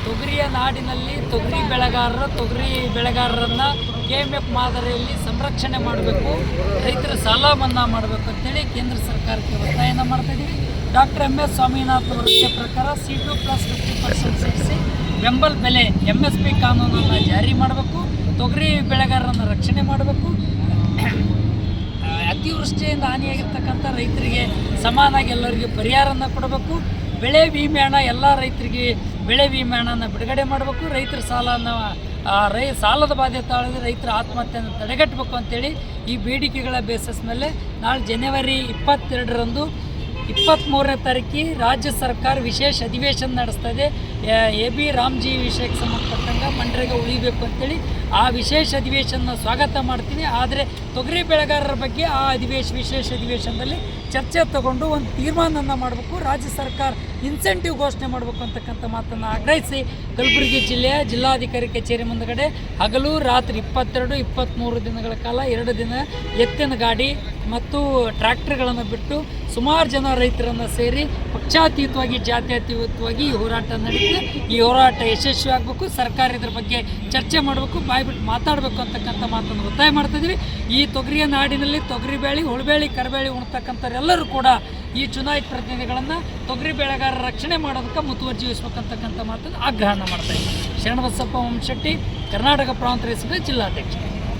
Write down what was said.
ತೊಗರಿಯ ನಾಡಿನಲ್ಲಿ ತೊಗರಿ ಬೆಳೆಗಾರರನ್ನು KMF ಮಾದರಿಯಲ್ಲಿ ಸಂರಕ್ಷಣೆ ಮಾಡಬೇಕು, ರೈತರ ಸಾಲ ಮನ್ನಾ ಮಾಡಬೇಕು ಅಂತೇಳಿ ಕೇಂದ್ರ ಸರ್ಕಾರಕ್ಕೆ ಒತ್ತಾಯನ ಮಾಡ್ತಾಯಿದ್ದೀವಿ. ಡಾಕ್ಟರ್ MS ಸ್ವಾಮಿನಾಥನ್ ವರದಿಯ ಪ್ರಕಾರ C2+50% ಸೇರಿಸಿ ಬೆಂಬಲ ಬೆಲೆ MSP ಕಾನೂನನ್ನು ಜಾರಿ ಮಾಡಬೇಕು, ತೊಗರಿ ಬೆಳೆಗಾರರನ್ನು ರಕ್ಷಣೆ ಮಾಡಬೇಕು, ಅತಿವೃಷ್ಟಿಯಿಂದ ಹಾನಿಯಾಗಿರ್ತಕ್ಕಂಥ ರೈತರಿಗೆ ಸಮಾನಾಗಿ ಎಲ್ಲರಿಗೆ ಪರಿಹಾರನ ಕೊಡಬೇಕು, ಬೆಳೆ ವಿಮೆ ಹಣ ಎಲ್ಲ ರೈತರಿಗೆ ಬೆಳೆ ವಿಮೆ ಹಣನ ಬಿಡುಗಡೆ ಮಾಡಬೇಕು, ರೈತರ ಸಾಲದ ಬಾಧೆ ತಾಳದೆ ರೈತರ ಆತ್ಮಹತ್ಯೆಯನ್ನು ತಡೆಗಟ್ಟಬೇಕು ಅಂತೇಳಿ ಈ ಬೇಡಿಕೆಗಳ ಬೇಸಿಸ್ ಮೇಲೆ ನಾಳೆ ಜನವರಿ 22ರಂದು 23ನೇ ತಾರೀಕಿಗೆ ರಾಜ್ಯ ಸರ್ಕಾರ ವಿಶೇಷ ಅಧಿವೇಶನ ನಡೆಸ್ತಾ ಇದೆ. AB ರಾಮ್ಜಿ ವಿಷಯಕ್ಕೆ ಸಂಬಂಧಪಟ್ಟಂಗೆ ಮನ್ರೇಗ ಉಳಿಬೇಕು ಅಂತೇಳಿ ಆ ವಿಶೇಷ ಅಧಿವೇಶನ ಸ್ವಾಗತ ಮಾಡ್ತೀವಿ. ಆದರೆ ತೊಗರಿ ಬೆಳೆಗಾರರ ಬಗ್ಗೆ ಆ ವಿಶೇಷ ಅಧಿವೇಶನದಲ್ಲಿ ಚರ್ಚೆ ತಗೊಂಡು ಒಂದು ತೀರ್ಮಾನವನ್ನು ಮಾಡಬೇಕು, ರಾಜ್ಯ ಸರ್ಕಾರ ಇನ್ಸೆಂಟಿವ್ ಘೋಷಣೆ ಮಾಡಬೇಕು ಅಂತಕ್ಕಂಥ ಮಾತನ್ನು ಆಗ್ರಹಿಸಿ ಕಲಬುರಗಿ ಜಿಲ್ಲೆಯ ಜಿಲ್ಲಾಧಿಕಾರಿ ಕಚೇರಿ ಮುಂದುಗಡೆ ಹಗಲು ರಾತ್ರಿ 22-23 ದಿನಗಳ ಕಾಲ 2 ದಿನ ಎತ್ತಿನ ಗಾಡಿ ಮತ್ತು ಟ್ರ್ಯಾಕ್ಟರ್ಗಳನ್ನು ಬಿಟ್ಟು ಸುಮಾರು ಜನ ರೈತರನ್ನು ಸೇರಿ ಪಕ್ಷಾತೀತವಾಗಿ ಜಾತ್ಯತೀತವಾಗಿ ಈ ಹೋರಾಟ ನಡೀತಿದೆ. ಈ ಹೋರಾಟ ಯಶಸ್ವಿ ಆಗಬೇಕು, ಸರ್ಕಾರ ಇದ್ರ ಬಗ್ಗೆ ಚರ್ಚೆ ಮಾಡಬೇಕು, ಬಾಯ್ಬಿಟ್ಟು ಮಾತಾಡಬೇಕು ಅಂತಕ್ಕಂಥ ಮಾತನ್ನು ಒತ್ತಾಯ ಮಾಡ್ತಾಯಿದ್ವಿ. ಈ ತೊಗರಿಯ ನಾಡಿನಲ್ಲಿ ತೊಗರಿ ಬೇಳೆ, ಹುಳುಬೇಳೆ, ಕರಿಬೇಳೆ ಉಣ್ತಕ್ಕಂಥವ್ರೆಲ್ಲರೂ ಕೂಡ ಈ ಚುನಾಯಿತ ಪ್ರತಿನಿಧಿಗಳನ್ನು ತೊಗರಿ ಬೆಳೆಗಾರರ ರಕ್ಷಣೆ ಮಾಡೋದಕ್ಕೆ ಮುತುವರ್ಜಿ ವಹಿಸ್ಬೇಕಂತಕ್ಕಂಥ ಮಾತನ್ನು ಆಗ್ರಹನ ಮಾಡ್ತಾಯಿದ್ವಿ. ಶರಣಬಸಪ್ಪ ವಂಶೆಟ್ಟಿ, ಕರ್ನಾಟಕ ಪ್ರಾಂತ ರೈತ ಸಂಘ ಜಿಲ್ಲಾಧ್ಯಕ್ಷ.